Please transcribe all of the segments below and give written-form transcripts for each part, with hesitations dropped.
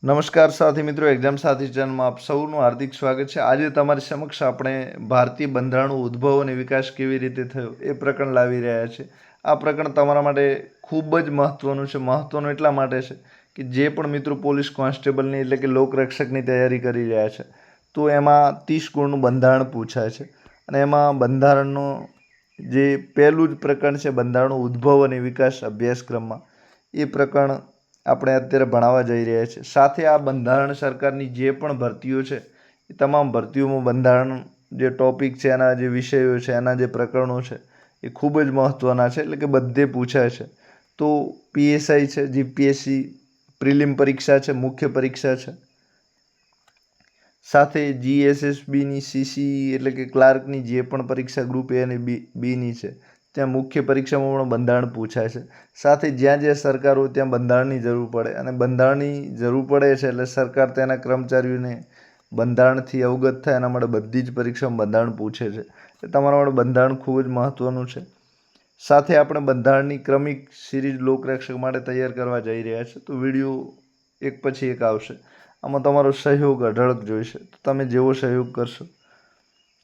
નમસ્કાર સાથી મિત્રો, એક્ઝામ સાથી ચેનલમાં આપ સૌનું હાર્દિક સ્વાગત છે। આજે તમારી સમક્ષ આપણે ભારતીય બંધારણનો ઉદ્ભવ અને વિકાસ કેવી રીતે થયો એ પ્રકરણ લાવી રહ્યા છે। આ પ્રકરણ તમારા માટે ખૂબ જ મહત્વનું છે। મહત્વનું એટલા માટે છે કે જે પણ મિત્રો પોલીસ કોન્સ્ટેબલની એટલે કે લોકરક્ષકની તૈયારી કરી રહ્યા છે તો એમાં 30 ગુણનું બંધારણ પૂછાય છે અને એમાં બંધારણનો જે પહેલું જ પ્રકરણ છે બંધારણનો ઉદ્ભવ અને વિકાસ અભ્યાસક્રમમાં એ પ્રકરણ આપણે અત્યારે ભણાવવા જઈ રહ્યા છીએ। સાથે આ બંધારણ સરકારની જે પણ ભરતીઓ છે એ તમામ ભરતીઓમાં બંધારણ જે ટોપિક છે, એના જે વિષયો છે, એના જે પ્રકરણો છે એ ખૂબ જ મહત્ત્વના છે, એટલે કે બધે પૂછાય છે। તો પીએસઆઈ છે, જીપીએસસી પ્રિલિમ પરીક્ષા છે, મુખ્ય પરીક્ષા છે, સાથે જીએસએસબીની સીસી એટલે કે ક્લાર્કની જે પણ પરીક્ષા ગ્રુપ એ અને બીની છે ત્યાં મુખ્ય પરીક્ષામાં પણ બંધારણ પૂછાય છે। સાથે જ્યાં જ્યાં સરકાર હોય ત્યાં બંધારણની જરૂર પડે અને બંધારણની જરૂર પડે છે એટલે સરકાર તેના કર્મચારીઓને બંધારણથી અવગત થાય એના માટે બધી જ પરીક્ષામાં બંધારણ પૂછે છે। એટલે તમારા માટે બંધારણ ખૂબ જ મહત્ત્વનું છે। સાથે આપણે બંધારણની ક્રમિક સિરીઝ લોકરક્ષક માટે તૈયાર કરવા જઈ રહ્યા છીએ, તો વિડીયો એક પછી એક આવશે। આમાં તમારો સહયોગ અઢળક જોઈશે, તો તમે જેવો સહયોગ કરશો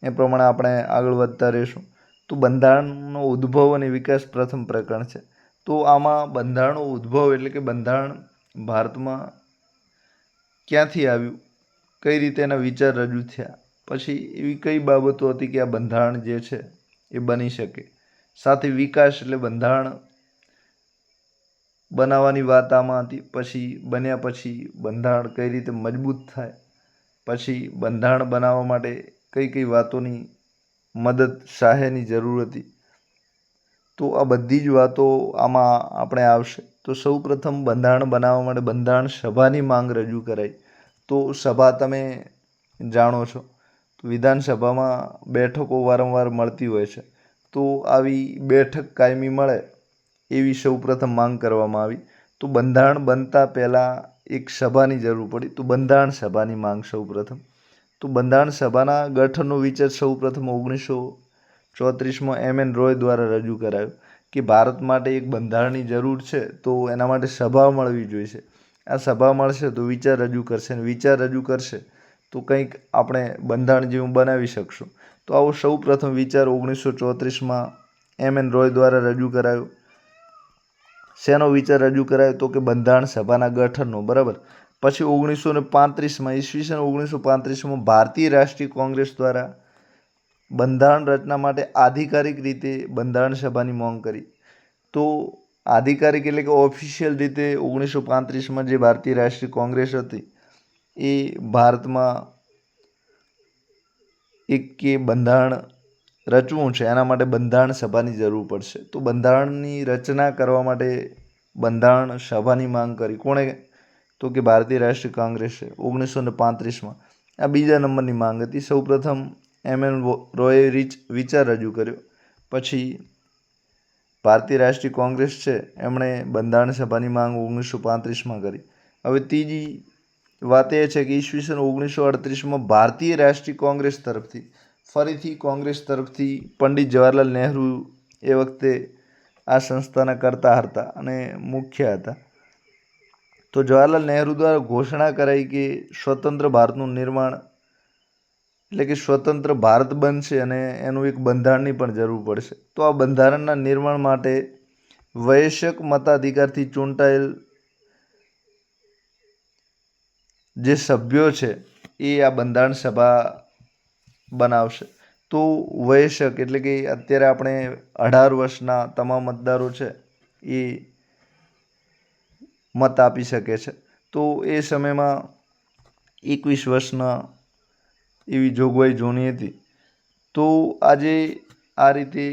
એ પ્રમાણે આપણે આગળ વધતા રહીશું। તો બંધારણનો ઉદ્ભવ અને વિકાસ પ્રથમ પ્રકરણ છે। તો આમાં બંધારણનો ઉદ્ભવ એટલે કે બંધારણ ભારતમાં ક્યાંથી આવ્યું, કઈ રીતે એના વિચાર રજૂ થયા, પછી એવી કઈ બાબતો હતી કે આ બંધારણ જે છે એ બની શકે, સાથે વિકાસ એટલે બંધારણ બનાવવાની વાત આમાં હતી, પછી બન્યા પછી બંધારણ કઈ રીતે મજબૂત થાય, પછી બંધારણ બનાવવા માટે કઈ કઈ વાતોની મદદ સહાયની જરૂર હતી, તો આ બધી જ વાતો આમાં આપણે આવશે। તો સૌ પ્રથમ બંધારણ બનાવવા માટે બંધારણ સભાની માંગ રજૂ કરાઈ। તો સભા તમે જાણો છો તો વિધાનસભામાં બેઠકો વારંવાર મળતી હોય છે, તો આવી બેઠક કાયમી મળે એવી સૌ પ્રથમ માંગ કરવામાં આવી। તો બંધારણ બનતા પહેલાં એક સભાની જરૂર પડી, તો બંધારણ સભાની માંગ સૌ પ્રથમ। તો બંધારણ સભાના ગઠનનો વિચાર સૌ પ્રથમ 1934માં એમ.એન. રોય દ્વારા રજૂ કરાયો કે ભારત માટે એક બંધારણની જરૂર છે, તો એના માટે સભા મળવી જોઈશે। આ સભા મળશે તો વિચાર રજૂ કરશે અને વિચાર રજૂ કરશે તો કંઈક આપણે બંધારણ જેવું બનાવી શકશું। તો આવો સૌ પ્રથમ વિચાર 1934માં એમ.એન. રોય દ્વારા રજૂ કરાયો। શેનો વિચાર રજૂ કરાયો? તો કે બંધારણ સભાના ગઠનનો, બરાબર। પછી 1935માં ઈસવીસન 1935માં ભારતીય રાષ્ટ્રીય કોંગ્રેસ દ્વારા બંધારણ રચના માટે આધિકારિક રીતે બંધારણ સભાની માંગ કરી। તો આધિકારિક એટલે કે ઓફિશિયલ રીતે 1935માં જે ભારતીય રાષ્ટ્રીય કોંગ્રેસ હતી એ ભારતમાં એક કે બંધારણ રચવું છે એના માટે બંધારણ સભાની જરૂર પડશે। તો બંધારણની રચના કરવા માટે બંધારણ સભાની માંગ કરી કોણે? તો કે ભારતીય રાષ્ટ્રીય કોંગ્રેસે 1935માં। આ બીજા નંબરની માંગ હતી। સૌપ્રથમ એમ.એન. રોયે વિચાર રજૂ કર્યો, પછી ભારતીય રાષ્ટ્રીય કોંગ્રેસ છે એમણે બંધારણ સભાની માંગ 1935માં કરી। હવે ત્રીજી વાત એ છે કે ઈસવીસન 1938માં ભારતીય રાષ્ટ્રીય કોંગ્રેસ તરફથી ફરીથી કોંગ્રેસ તરફથી પંડિત જવાહરલાલ નહેરુ એ વખતે આ સંસ્થાના કર્તા હતા અને મુખ્ય હતા। તો જવાહરલાલ નહેરુ દ્વારા ઘોષણા કરાઈ કે સ્વતંત્ર ભારતનું નિર્માણ એટલે કે સ્વતંત્ર ભારત બનશે અને એનું એક બંધારણની પણ જરૂર પડશે। તો આ બંધારણના નિર્માણ માટે વયસ્ક મતાધિકારથી ચૂંટાયેલ જે સભ્યો છે એ આ બંધારણ સભા બનાવશે। તો વયસ્ક એટલે કે અત્યારે આપણે 18 વર્ષના તમામ મતદારો છે એ મત આપી શકે છે। તો એ સમયમાં 21 વર્ષના એવી જોગવાઈ જૂની હતી। તો આજે આ રીતે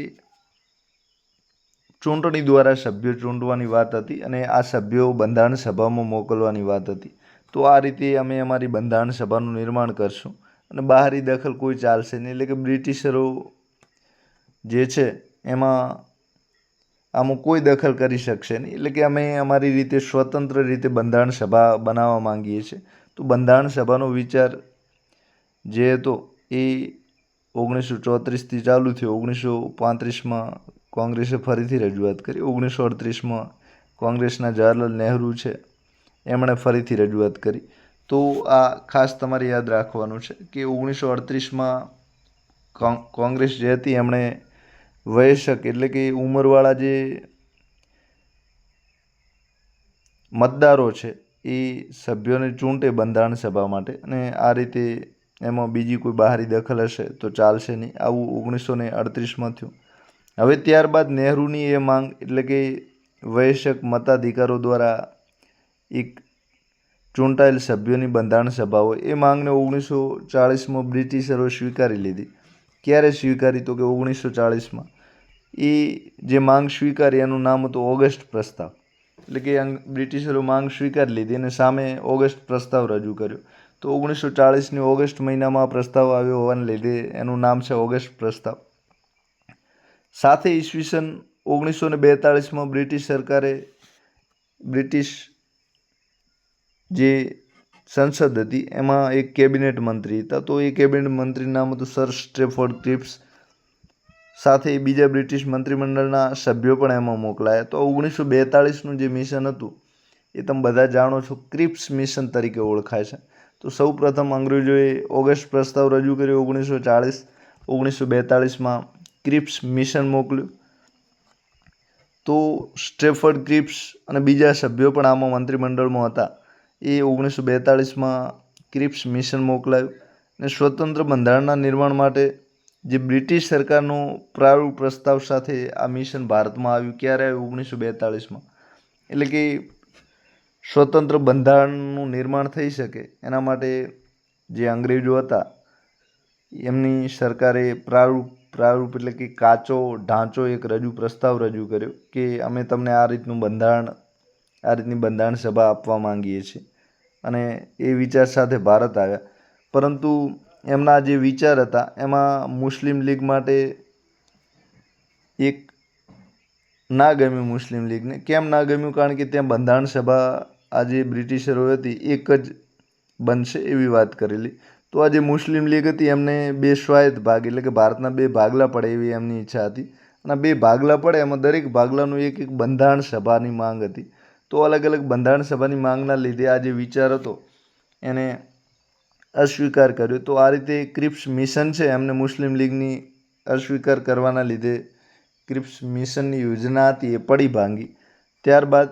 ચૂંટણી દ્વારા સભ્યો ચૂંટવાની વાત હતી અને આ સભ્યો બંધારણ સભામાં મોકલવાની વાત હતી। તો આ રીતે અમે અમારી બંધારણ સભાનું નિર્માણ કરશું અને બહારી દખલ કોઈ ચાલશે નહીં, એટલે કે બ્રિટિશરો જે છે એમાં આમાં કોઈ દખલ કરી શકશે નહીં, એટલે કે અમે અમારી રીતે સ્વતંત્ર રીતે બંધારણ સભા બનાવવા માંગીએ છીએ। તો બંધારણ સભાનો વિચાર જે હતો એ 1934થી ચાલુ થયો। 1935માં કોંગ્રેસે ફરીથી રજૂઆત કરી। 1938માં કોંગ્રેસના જવાહરલાલ નહેરુ છે એમણે ફરીથી રજૂઆત કરી. તો આ ખાસ તમારે યાદ રાખવાનું છે કે 1938માં કોંગ્રેસ જે હતી એમણે વયસ્ક એટલે કે ઉંમરવાળા જે મતદારો છે એ સભ્યોને ચૂંટે બંધારણ સભા માટે, અને આ રીતે એમાં બીજી કોઈ બહારી દખલ હશે તો ચાલશે નહીં. આવું 1938માં થયું. હવે ત્યારબાદ નહેરુની એ માંગ એટલે કે વયસ્ક મતાધિકારો દ્વારા એક ચૂંટાયેલ સભ્યોની બંધારણ સભા હોય એ માંગને 1940માં બ્રિટિશરોએ સ્વીકારી લીધી. ક્યારે સ્વીકારી? તો કે 1940માં. એ જે માંગ સ્વીકારી એનું નામ હતું ઓગસ્ટ પ્રસ્તાવ. એટલે કે બ્રિટિશરો માંગ સ્વીકારી લીધી અને સામે ઓગસ્ટ પ્રસ્તાવ રજૂ કર્યો. તો 1940ની ઓગસ્ટ મહિનામાં પ્રસ્તાવ આવ્યો હોવાને લીધે એનું નામ છે ઓગસ્ટ પ્રસ્તાવ. સાથે ઈસવીસન 1942માં બ્રિટિશ સરકારે બ્રિટિશ જે સંસદ હતી એમાં એક કેબિનેટ મંત્રી હતા. તો એ કેબિનેટ મંત્રીનું નામ હતું સર સ્ટ્રેફર્ડ ક્રિપ્સ. સાથે બીજા બ્રિટિશ મંત્રીમંડળના સભ્યો પણ એમાં મોકલાયા. તો 1942નું જે મિશન હતું એ તમે બધા જાણો છો, ક્રિપ્સ મિશન તરીકે ઓળખાય છે. તો સૌ પ્રથમ અંગ્રેજોએ ઓગસ્ટ પ્રસ્તાવ રજૂ કર્યો 1940. 1942માં ક્રિપ્સ મિશન મોકલ્યું. તો સ્ટ્રેફર્ડ ક્રિપ્સ અને બીજા સભ્યો પણ આમાં મંત્રીમંડળમાં હતા. એ 1942માં ક્રિપ્સ મિશન મોકલાયું અને સ્વતંત્ર બંધારણના નિર્માણ માટે જે બ્રિટિશ સરકારનો પ્રારૂપ પ્રસ્તાવ સાથે આ મિશન ભારતમાં આવ્યું. ક્યારે આવ્યું? 1942માં. એટલે કે સ્વતંત્ર બંધારણનું નિર્માણ થઈ શકે એના માટે જે અંગ્રેજો હતા એમની સરકારે પ્રારૂપ એટલે કે કાચો ઢાંચો એક પ્રસ્તાવ રજૂ કર્યો કે અમે તમને આ રીતની બંધારણ સભા આપવા માંગીએ છીએ, અને એ વિચાર સાથે ભારત આવ્યા. પરંતુ એમના જે વિચાર હતા એમાં મુસ્લિમ લીગ માટે એક ના ગમ્યું. મુસ્લિમ લીગને કેમ ના ગમ્યું? કારણ કે ત્યાં બંધારણ સભા આ જે બ્રિટિશરો હતી એક જ બનશે એવી વાત કરેલી. તો આ જે મુસ્લિમ લીગ હતી એમને બે સ્વાયત્ત ભાગ એટલે કે ભારતના બે ભાગલા પડે એવી એમની ઈચ્છા હતી. અને બે ભાગલા પડે એમાં દરેક ભાગલાનું એક એક બંધારણ સભાની માંગ હતી. તો અલગ અલગ બંધારણ સભાની માંગના લીધે આ જે વિચાર હતો એને અસ્વીકાર કર્યો. તો આ રીતે ક્રિપ્સ મિશન છે એમને મુસ્લિમ લીગની અસ્વીકાર કરવાના લીધે ક્રિપ્સ મિશનની યોજના હતી એ પડી ભાંગી. ત્યારબાદ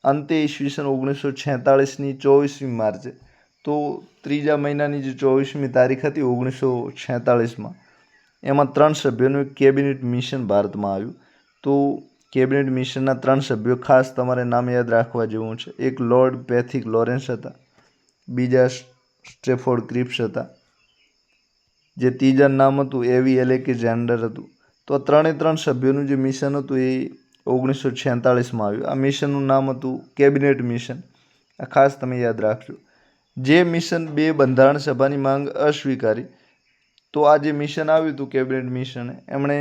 અંતે ઈસવીસન 1946ની 24મી માર્ચે, તો ત્રીજા મહિનાની જે 24મી તારીખ હતી 1946માં, એમાં 3 સભ્યોનું એક કેબિનેટ મિશન ભારતમાં આવ્યું. તો કેબિનેટ મિશનના 3 સભ્યો ખાસ તમારે નામ યાદ રાખવા જેવું છે. એક લોર્ડ પેથિક લોરેન્સ હતા, બીજા સ્ટ્રેફર્ડ ક્રિપ્સ હતા, જે ત્રીજાનું નામ હતું એવી એલેક્ઝાન્ડર હતું. તો આ 3 સભ્યોનું જે મિશન હતું એ 1946માં આવ્યું. આ મિશનનું નામ હતું કેબિનેટ મિશન. આ ખાસ તમે યાદ રાખજો. જે મિશન બે બંધારણ સભાની માંગ અસ્વીકારી, તો આ જે મિશન આવ્યું હતું કેબિનેટ મિશન, એમણે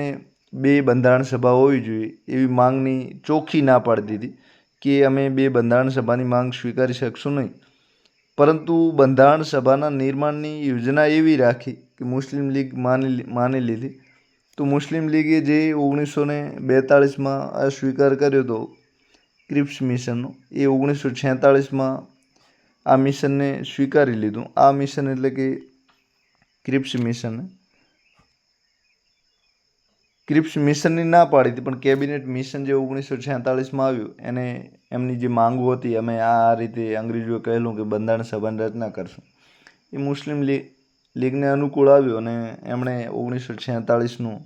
બે બંધારણ સભા હોવી જોઈએ એવી માંગની ચોખ્ખી ના પાડી દીધી કે અમે બે બંધારણ સભાની માંગ સ્વીકારી શકશું નહીં. પરંતુ બંધારણ સભાના નિર્માણની યોજના એવી રાખી કે મુસ્લિમ લીગ માની લીધી. તો મુસ્લિમ લીગે જે 1942માં અસ્વીકાર કર્યો હતો ક્રિપ્સ મિશનનો, એ 1946માં આ મિશનને સ્વીકારી લીધું. આ મિશન એટલે કે ક્રિપ્સ મિશનની ના પાડી હતી, પણ કેબિનેટ મિશન જે 1946માં આવ્યું એને એમની જે માંગો હતી, અમે આ રીતે અંગ્રેજોએ કહેલું કે બંધારણ સભાની રચના કરશું, એ મુસ્લિમ લીગને અનુકૂળ આવ્યું અને એમણે 1946નું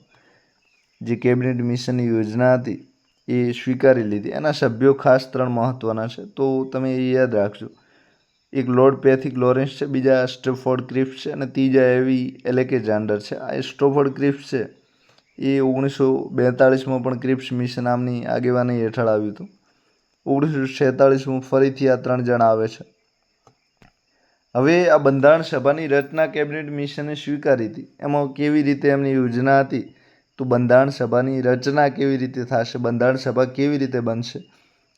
જે કેબિનેટ મિશનની યોજના હતી એ સ્વીકારી લીધી. એના સભ્યો ખાસ 3 મહત્ત્વના છે, તો તમે એ યાદ રાખજો. એક લોર્ડ પેથિક લોરેન્સ છે, બીજા સ્ટ્રેફર્ડ ક્રિપ્સ છે અને ત્રીજા એવી એલેક્ઝાન્ડર છે. આ સ્ટ્રેફર્ડ ક્રિપ્સ છે એ 1942માં પણ ક્રિપ્સ મિશન નામની આગેવાની હેઠળ આવ્યું હતું. 1946માં ફરીથી આ 3 જણા આવે છે. હવે આ બંધારણ સભાની રચના કેબિનેટ મિશને સ્વીકારી હતી. એમાં કેવી રીતે એમની યોજના હતી, તો બંધારણ સભાની રચના કેવી રીતે થશે, બંધારણ સભા કેવી રીતે બનશે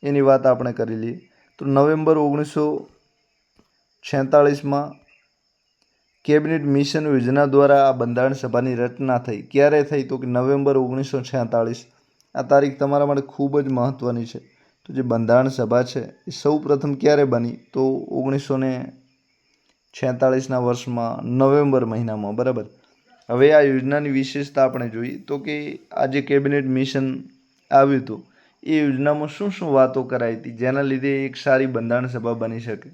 એની વાત આપણે કરી લઈએ. તો નવેમ્બર 1946માં કેબિનેટ મિશન યોજના દ્વારા આ બંધારણ સભાની રચના થઈ. ક્યારે થઈ? તો કે નવેમ્બર 1946. આ તારીખ તમારા માટે ખૂબ જ મહત્ત્વની છે. તો તો જે બંધારણ સભા છે એ સૌ પ્રથમ ક્યારે બની? તો 1946ના વર્ષમાં નવેમ્બર મહિનામાં, બરાબર. હવે આ યોજનાની વિશેષતા આપણે જોઈએ તો કે આ જે કેબિનેટ મિશન આવ્યું હતું એ યોજનામાં શું શું વાતો કરાઈ હતી જેના લીધે એક સારી બંધારણ સભા બની શકે?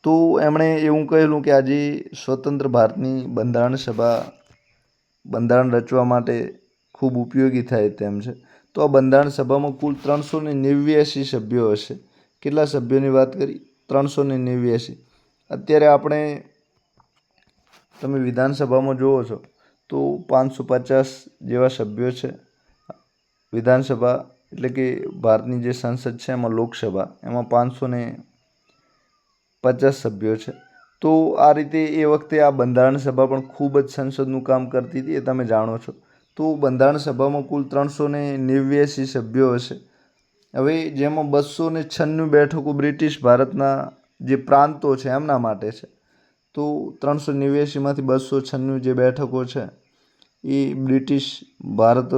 તો એમણે એવું કહેલું કે આજે સ્વતંત્ર ભારતની બંધારણ સભા બંધારણ રચવા માટે ખૂબ ઉપયોગી થાય તેમ છે. તો આ બંધારણ સભામાં કુલ 389 સભ્યો હશે. કેટલા સભ્યોની વાત કરી? 389. અત્યારે આપણે તમે વિધાનસભામાં જુઓ છો તો 550 જેવા સભ્યો છે. વિધાનસભા એટલે કે ભારતની જે સંસદ છે એમાં લોકસભા, એમાં 550 સભ્યો છે. તો આ રીતે એ વખતે આ બંધારણ સભા પણ ખૂબ જ સંસદનું કામ કરતી હતી, એ તમે જાણો છો. તો બંધારણ સભામાં કુલ 389 સભ્યો હશે. હવે જેમાં 296 બેઠકો બ્રિટિશ ભારતના જે પ્રાંતો છે એમના માટે છે. તો 389માંથી 296 જે બેઠકો છે એ બ્રિટિશ ભારત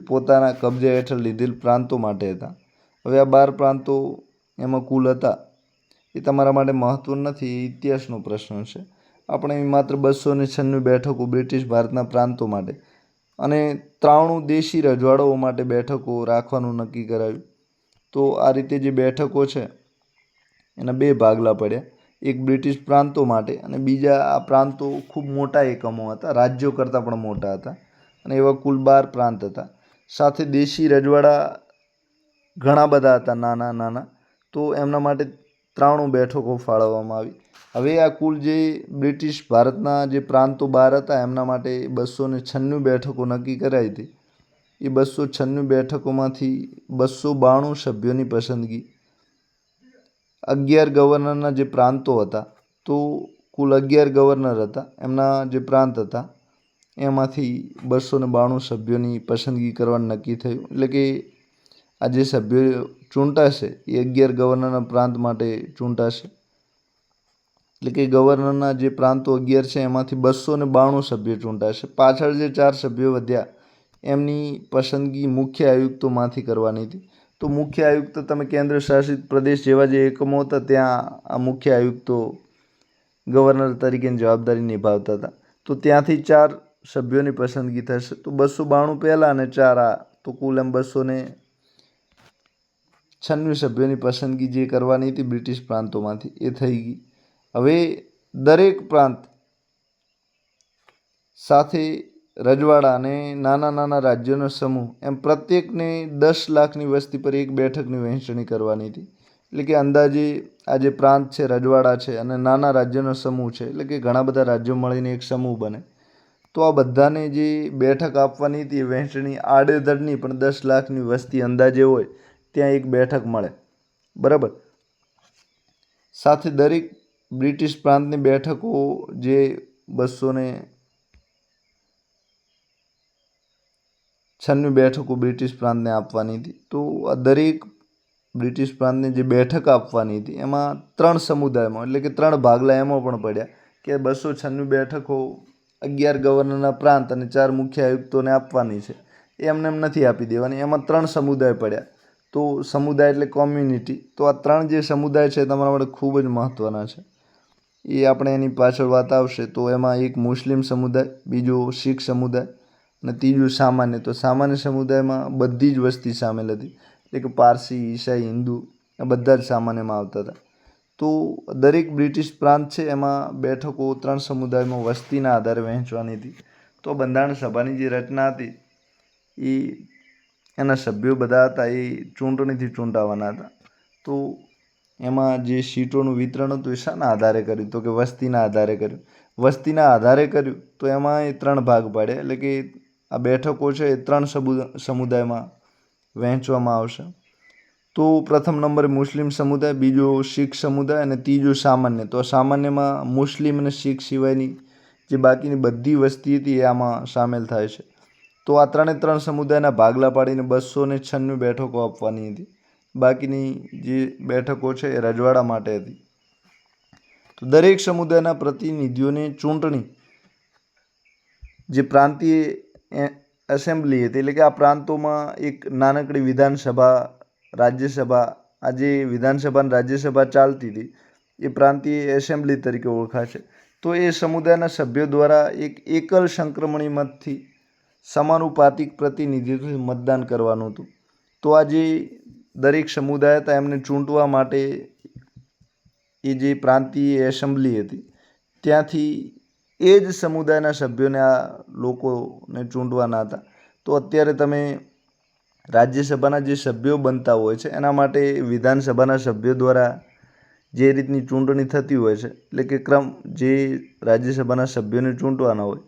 પોતાના કબજા હેઠળ લીધેલ પ્રાંતો માટે હતા. હવે આ 12 પ્રાંતો એમાં કુલ હતા એ તમારા માટે મહત્વનું નથી, એ ઇતિહાસનો પ્રશ્ન છે. આપણે માત્ર 296 બેઠકો બ્રિટિશ ભારતના પ્રાંતો માટે અને 93 દેશી રજવાડાઓ માટે બેઠકો રાખવાનું નક્કી કરાયું. તો આ રીતે જે બેઠકો છે એના બે ભાગલા પડ્યા, એક બ્રિટિશ પ્રાંતો માટે અને બીજા આ પ્રાંતો ખૂબ મોટા એકમો હતા, રાજ્યો કરતાં પણ મોટા હતા અને એવા કુલ 12 પ્રાંત હતા. સાથે દેશી રજવાડા ઘણા બધા હતા, નાના નાના. તો એમના માટે 93 બેઠકો ફાળવવામાં આવી. હવે આ કુલ જે બ્રિટિશ ભારતના જે પ્રાંતો 12 હતા એમના માટે 296 બેઠકો નક્કી કરાઈ હતી. એ 296 બેઠકોમાંથી 292 સભ્યોની પસંદગી, 11 ગવર્નરના જે પ્રાંતો હતા, તો કુલ 11 ગવર્નર હતા, એમના જે પ્રાંત હતા એમાંથી 292 સભ્યોની પસંદગી કરવાનું નક્કી થયું. એટલે કે આ જે સભ્યો ચૂંટાશે એ 11 ગવર્નરના પ્રાંત માટે ચૂંટાશે. એટલે કે ગવર્નરના જે પ્રાંતો 11 છે એમાંથી 292 સભ્યો ચૂંટાશે. પાછળ જે 4 સભ્યો વધ્યા એમની પસંદગી મુખ્ય આયુક્તોમાંથી કરવાની હતી. તો મુખ્ય આયુક્ત તમે કેન્દ્ર શાસિત પ્રદેશ જેવા જે એકમો હતા ત્યાં આ મુખ્ય આયુક્તો ગવર્નર તરીકેની જવાબદારી નિભાવતા હતા. તો ત્યાંથી 4 સભ્યોની પસંદગી થશે. તો 292 પહેલાં અને 4 આ, તો કુલ એમ 296 સભ્યોની પસંદગી જે કરવાની હતી બ્રિટિશ પ્રાંતોમાંથી એ થઈ ગઈ. હવે દરેક પ્રાંત સાથે રજવાડા અને નાના નાના રાજ્યોનો સમૂહ એમ પ્રત્યેકને 10 લાખની વસ્તી પર એક બેઠકની વહેંચણી કરવાની હતી. એટલે કે અંદાજે આ જે પ્રાંત છે, રજવાડા છે અને નાના રાજ્યોનો સમૂહ છે, એટલે કે ઘણા બધા રાજ્યો મળીને એક સમૂહ બને. તો આ બધાને જે બેઠક આપવાની હતી એ વહેંચણી આડેધડની પણ 10 લાખની વસ્તી અંદાજે હોય ત્યાં એક બેઠક મળે, બરાબર. સાથે દરેક બ્રિટિશ પ્રાંતની બેઠકો જે 296 બેઠકો બ્રિટિશ પ્રાંતને આપવાની હતી. તો આ દરેક બ્રિટિશ પ્રાંતને જે બેઠક આપવાની હતી એમાં 3 સમુદાયમાં, એટલે કે 3 ભાગલા એમાં પણ પડ્યા કે 296 બેઠકો 11 ગવર્નરના પ્રાંત અને 4 મુખ્ય આયુક્તોને આપવાની છે. એમને એમ નથી આપી દેવાની, એમાં 3 સમુદાય પડ્યા. તો સમુદાય એટલે કોમ્યુનિટી. તો આ 3 જે સમુદાય છે તમારા માટે ખૂબ જ મહત્ત્વના છે. એ આપણે એની પાછળ વાત આવશે. તો એમાં એક મુસ્લિમ સમુદાય, બીજો શીખ સમુદાય અને ત્રીજું સામાન્ય. તો સામાન્ય સમુદાયમાં બધી જ વસ્તી સામેલ હતી, એટલે કે પારસી, ઈસાઈ, હિન્દુ આ બધા જ સામાન્યમાં આવતા હતા. તો દરેક બ્રિટિશ પ્રાંત છે એમાં બેઠકો 3 સમુદાયમાં વસ્તીના આધારે વહેંચવાની હતી. તો બંધારણ સભાની જે રચના હતી એ એના સભ્યો બધા હતા એ ચૂંટણીથી ચૂંટાવાના હતા. તો એમાં જે સીટોનું વિતરણ હતું એ શાના આધારે કર્યું? તો કે વસ્તીના આધારે કર્યું. વસ્તીના આધારે કર્યું તો એમાં એ 3 ભાગ પાડ્યા, એટલે કે આ બેઠકો છે એ 3 સમુદાયમાં વહેંચવામાં આવશે. તો પ્રથમ નંબરે મુસ્લિમ સમુદાય, બીજો શીખ સમુદાય અને ત્રીજો સામાન્ય. તો સામાન્યમાં મુસ્લિમ અને શીખ સિવાયની જે બાકીની બધી વસ્તી હતી એ આમાં સામેલ થાય છે. તો આ 3 સમુદાયના ભાગલા પાડીને 296 બેઠકો આપવાની હતી. બાકીની જે બેઠકો છે એ રજવાડા માટે હતી. તો દરેક સમુદાયના પ્રતિનિધિઓની ચૂંટણી જે પ્રાંતીય એસેમ્બલી હતી, એટલે કે આ પ્રાંતોમાં એક નાનકડી વિધાનસભા રાજ્યસભા, આ જે વિધાનસભા અને રાજ્યસભા ચાલતી હતી એ પ્રાંતીય એસેમ્બલી તરીકે ઓળખાશે. તો એ સમુદાયના સભ્યો દ્વારા એક એકલ સંક્રમણી મતથી સમાનુપાતિક પ્રતિનિધિત્વ મતદાન કરવાનું હતું. તો આ જે દરેક સમુદાય હતા એમને ચૂંટવા માટે એ જે પ્રાંતીય એસેમ્બલી હતી ત્યાંથી એ જ સમુદાયના સભ્યોને આ લોકોને ચૂંટવાના હતા. તો અત્યારે તમે રાજ્યસભાના જે સભ્યો બનતા હોય છે એના માટે વિધાનસભાના સભ્યો દ્વારા જે રીતની ચૂંટણી થતી હોય છે, એટલે કે ક્રમ જે રાજ્યસભાના સભ્યોને ચૂંટવાના હોય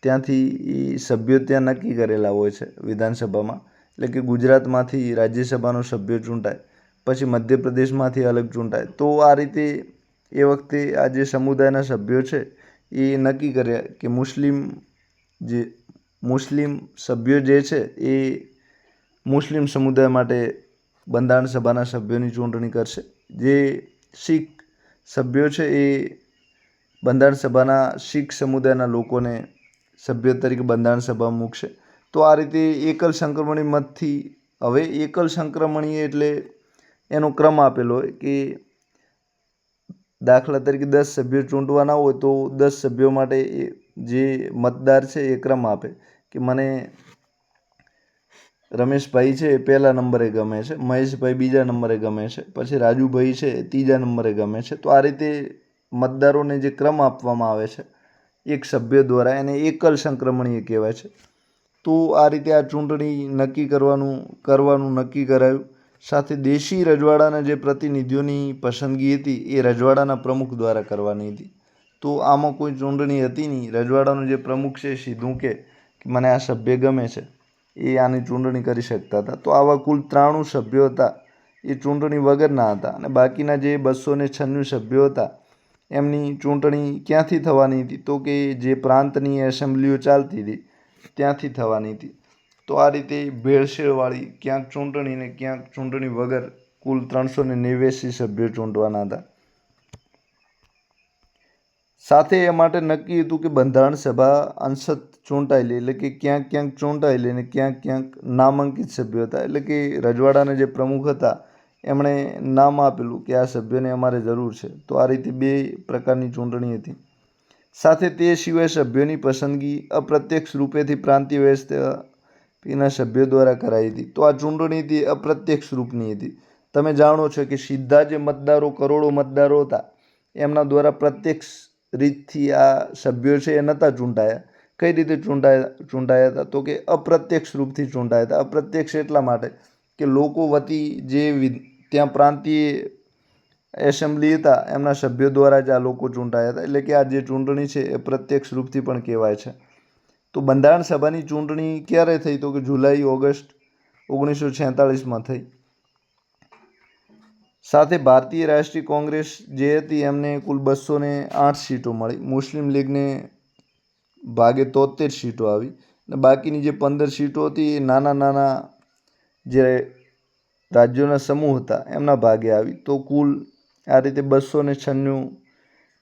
ત્યાંથી એ સભ્યો ત્યાં નક્કી કરેલા હોય છે વિધાનસભામાં. એટલે કે ગુજરાતમાંથી રાજ્યસભાનો સભ્ય ચૂંટાય, પછી મધ્યપ્રદેશમાંથી અલગ ચૂંટાય. તો આ રીતે એ વખતે આ જે સમુદાયના સભ્યો છે એ નક્કી કર્યા કે મુસ્લિમ સભ્યો જે છે એ મુસ્લિમ સમુદાય માટે બંધારણ સભાના સભ્યોની ચૂંટણી કરશે. જે શીખ સભ્યો છે એ બંધારણ સભાના શીખ સમુદાયના લોકોને સભ્ય તરીકે બંધારણ સભામાં મૂકશે. તો આ રીતે એકલ સંક્રમણી મતથી, હવે એકલ સંક્રમણી એટલે એનો ક્રમ આપેલો હોય કે દાખલા તરીકે 10 સભ્યો ચૂંટવાના હોય તો 10 સભ્યો માટે જે મતદાર છે એ ક્રમ આપે કે મને રમેશભાઈ છે એ પહેલા નંબરે ગમે છે, મહેશભાઈ બીજા નંબરે ગમે છે, પછી રાજુભાઈ છે એ ત્રીજા નંબરે ગમે છે. તો આ રીતે મતદારોને જે ક્રમ આપવામાં આવે છે એક સભ્ય દ્વારા એને એકલ સંક્રમણીય કહેવાય છે. તો આ રીતે આ ચૂંટણી નક્કી કરવાનું નક્કી કરાયું. સાથે દેશી રજવાડાના જે પ્રતિનિધિઓની પસંદગી હતી એ રજવાડાના પ્રમુખ દ્વારા કરવાની હતી. તો આમાં કોઈ ચૂંટણી હતી નહીં. રજવાડાનો જે પ્રમુખ છે સીધું કે મને આ સભ્ય ગમે છે એ આની ચૂંટણી કરી શકતા હતા. તો આવા કુલ 93 સભ્યો હતા એ ચૂંટણી વગરના હતા, અને બાકીના જે 296 સભ્યો હતા એમની ચૂંટણી ક્યાંથી થવાની હતી તો કે જે પ્રાંતની એસેમ્બલીઓ ચાલતી હતી ત્યાંથી થવાની હતી. તો આ રીતે ભેળસેળવાળી ક્યાંક ચૂંટણી ને ક્યાંક ચૂંટણી વગર કુલ 389 સભ્યો ચૂંટવાના હતા. સાથે એ માટે નક્કી હતું કે બંધારણ સભા અંશત ચૂંટાયેલી, એટલે કે ક્યાંક ક્યાંક ચૂંટાયેલી અને ક્યાંક ક્યાંક નામાંકિત સભ્યો હતા. એટલે કે રજવાડાના જે પ્રમુખ હતા એમણે નામ આપેલું કે આ સભ્યોને અમારે જરૂર છે. તો આ રીતે 2 પ્રકારની ચૂંટણી હતી. સાથે તે સિવાય સભ્યોની પસંદગી અપ્રત્યક્ષ રૂપેથી પ્રાંતીય વ્યવસ્થાના સભ્યો દ્વારા કરાઈ હતી. તો આ ચૂંટણી હતી અપ્રત્યક્ષ રૂપની હતી. તમે જાણો છો કે સીધા જે મતદારો, કરોડો મતદારો હતા એમના દ્વારા પ્રત્યક્ષ રીતથી આ સભ્યો છે એ નહોતા ચૂંટાયા. કઈ રીતે ચૂંટાયા હતા તો કે અપ્રત્યક્ષ રૂપથી ચૂંટાયા હતા. અપ્રત્યક્ષ એટલા માટે કે લોકો વતી જે ત્યાં પ્રાંતીય એસેમ્બલી હતા એમના સભ્યો દ્વારા જ આ લોકો ચૂંટાયા હતા. એટલે કે આ જે ચૂંટણી છે એ પ્રત્યક્ષ રૂપથી પણ કહેવાય છે. તો બંધારણ સભાની ચૂંટણી ક્યારે થઈ તો કે જુલાઈ-ઓગસ્ટ 1946માં થઈ. સાથે ભારતીય રાષ્ટ્રીય કોંગ્રેસ જે હતી એમને કુલ 208 સીટો મળી. મુસ્લિમ લીગને ભાગે 73 સીટો આવી, અને બાકીની જે 15 સીટો હતી એ નાના જે રાજ્યોના સમૂહ હતા એમના ભાગે આવી. તો કુલ આ રીતે 296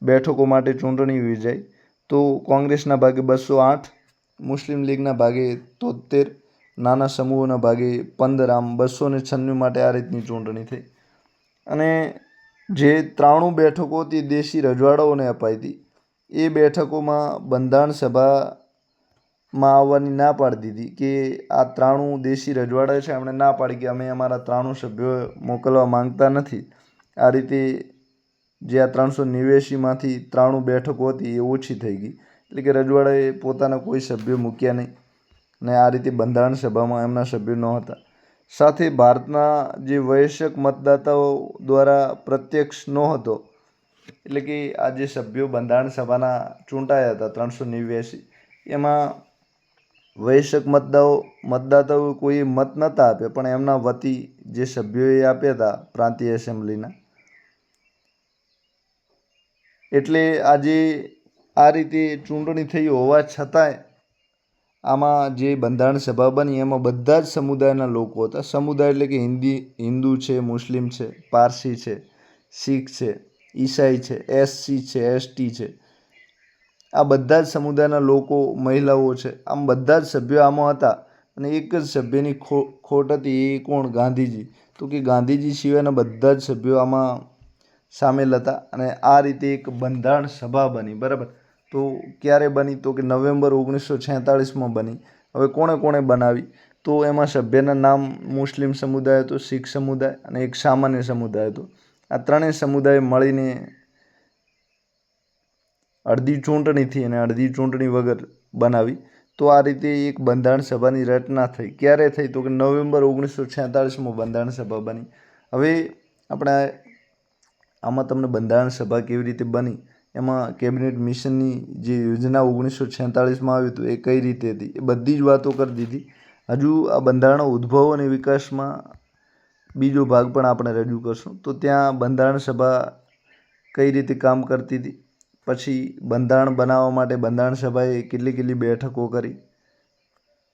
બેઠકો માટે ચૂંટણી યોજાઈ. તો કોંગ્રેસના ભાગે 208, મુસ્લિમ લીગના ભાગે 73, નાના સમૂહોના ભાગે 15, આમ 296 માટે આ રીતની ચૂંટણી થઈ. અને જે 93 બેઠકો હતી દેશી રજવાડાઓને અપાઈ હતી એ બેઠકોમાં બંધારણ સભામાં આવવાની ના પાડી દીધી કે આ 93 દેશી રજવાડા છે એમણે ના પાડી કે અમે અમારા 93 સભ્યો મોકલવા માંગતા નથી. આ રીતે જે આ 389માંથી 93 બેઠકો હતી એ ઓછી થઈ ગઈ. એટલે કે રજવાડાએ પોતાના કોઈ સભ્યો મૂક્યા નહીં, ને આ રીતે બંધારણ સભામાં એમના સભ્યો નહોતા. સાથે ભારતના જે વયસ્ક મતદાતાઓ દ્વારા પ્રત્યક્ષ નહોતો, એટલે કે આ જે સભ્યો બંધારણ સભાના ચૂંટાયા હતા 389, એમાં વયસ્ક મતદાતાઓ કોઈ મત નહોતા આપ્યા, પણ એમના વતી જે સભ્યોએ આપ્યા હતા પ્રાંતીય એસેમ્બલીના. એટલે આજે આ રીતે ચૂંટણી થઈ હોવા છતાંય આમાં જે બંધારણ સભા બની એમાં બધા જ સમુદાયના લોકો હતા. સમુદાય એટલે કે હિન્દુ છે, મુસ્લિમ છે, પારસી છે, શીખ છે, ઈસાઈ છે, એસસી છે, એસટી છે, આ બધા જ સમુદાયના લોકો, મહિલાઓ છે, આમ બધા જ સભ્યો આમાં હતા. અને એક જ સભ્યની ખોટ હતી, એ કોણ? ગાંધીજી. તો કે ગાંધીજી સિવાયના બધા જ સભ્યો આમાં સામેલ હતા અને આ રીતે એક બંધારણ સભા બની. બરાબર. તો ક્યારે બની? તો કે નવેમ્બર 1946માં બની. હવે કોણે કોણે બનાવી? તો એમાં સભ્યના નામ મુસ્લિમ સમુદાય હતો, શીખ સમુદાય અને એક સામાન્ય સમુદાય હતો. આ ત્રણેય સમુદાય મળીને અડધી ચૂંટણીથી અને અડધી ચૂંટણી વગર બનાવી. તો આ રીતે એક બંધારણ સભાની રચના થઈ. ક્યારે થઈ? તો કે નવેમ્બર 1946માં બંધારણ સભા બની. હવે આપણે આમાં તમને બંધારણ સભા કેવી રીતે બની, એમાં કેબિનેટ મિશનની જે યોજના 1946માં આવી હતું એ કઈ રીતે હતી, એ બધી જ વાતો કરી દીધી. હજુ આ બંધારણ ઉદ્ભવ અને વિકાસમાં બીજો ભાગ પણ આપણે રજૂ કરશું. તો ત્યાં બંધારણ સભા કઈ રીતે કામ કરતી હતી, પછી બંધારણ બનાવવા માટે બંધારણ સભાએ કેટલી બેઠકો કરી,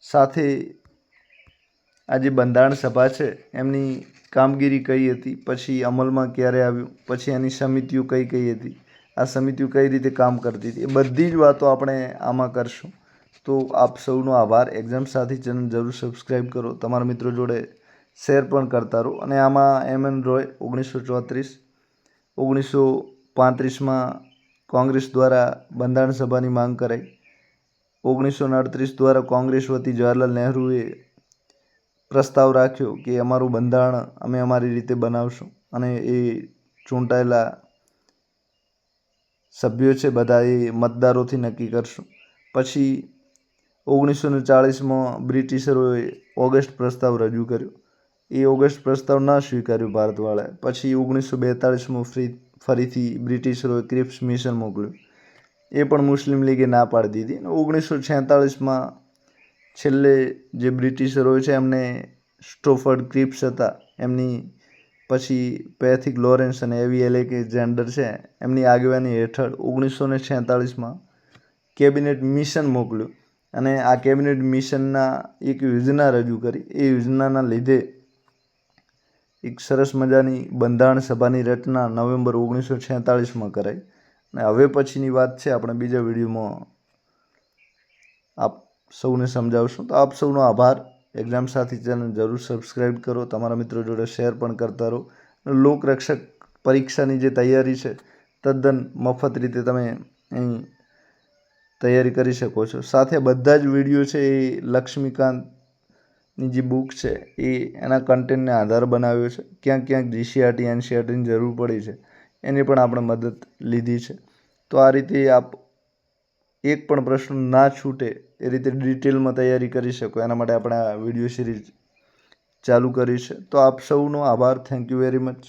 સાથે આ જે બંધારણ સભા છે એમની કામગીરી કઈ હતી, પછી અમલમાં ક્યારે આવ્યું, પછી એની સમિતિઓ કઈ હતી, આ સમિતિઓ કઈ રીતે કામ કરતી હતી, એ બધી જ વાતો આપણે આમાં કરશું. તો આપ સૌનો આભાર. એક્ઝામ સાથી ચેનલ જરૂર સબસ્ક્રાઈબ કરો, તમારા મિત્રો જોડે શેર પણ કરતા રહો. અને આમાં M.N. રોય 1934, 1935માં કોંગ્રેસ દ્વારા બંધારણ સભાની માંગ કરાઈ, 1938 દ્વારા કોંગ્રેસ વતી જવાહરલાલ નહેરુએ પ્રસ્તાવ રાખ્યો કે અમારું બંધારણ અમે અમારી રીતે બનાવશું અને એ ચૂંટાયેલા સભ્યો છે બધા એ મતદારોથી નક્કી કરશું. પછી 1940માં બ્રિટિશરોએ ઓગસ્ટ પ્રસ્તાવ રજૂ કર્યો, એ ઓગસ્ટ પ્રસ્તાવ ન સ્વીકાર્યો ભારતવાળાએ. પછી 1942માં ફરીથી બ્રિટિશરોએ ક્રિપ્સ મિશન મોકલ્યું, એ પણ મુસ્લિમ લીગે ના પાડી દીધી. 1946માં છેલ્લે જે બ્રિટિશરો છે એમને સ્ટોફર્ડ ક્રિપ્સ હતા એમની પછી પેથિક લોરેન્સ અને એવી એલેક્ઝાન્ડર છે એમની આગેવાની હેઠળ 1946માં કેબિનેટ મિશન મોકલ્યું અને આ કેબિનેટ મિશનના એક યોજના રજૂ કરી. એ યોજનાના લીધે એક સરસ મજાની બંધારણ સભાની રચના નવેમ્બર 1946માં કરાઈ. અને હવે પછીની વાત છે આપણે બીજા વિડીયોમાં આપ સૌને સમજાવશું. તો આપ સૌનો આભાર. એક્ઝામ સાથી ચેનલ જરૂર સબસ્ક્રાઈબ કરો, તમારા મિત્રો જોડે શેર પણ કરતા રહો. લોકરક્ષક પરીક્ષાની જે તૈયારી છે તદ્દન મફત રીતે તમે અહીં તૈયારી કરી શકો છો. સાથે બધા જ વિડીયો છે એ લક્ષ્મીકાંતની જે બુક છે એ એના કન્ટેન્ટને આધાર બનાવ્યો છે. ક્યાંક GCRT NCERTની જરૂર પડી છે એની પણ આપણે મદદ લીધી છે. તો આ રીતે આપ એક પણ પ્રશ્ન ના છૂટે એ રીતે ડિટેલમાં તૈયારી કરી શકો, એના માટે આપણે આ વિડીયો સિરીઝ ચાલુ કરી છે. તો આપ સૌનો આભાર. Thank you very much.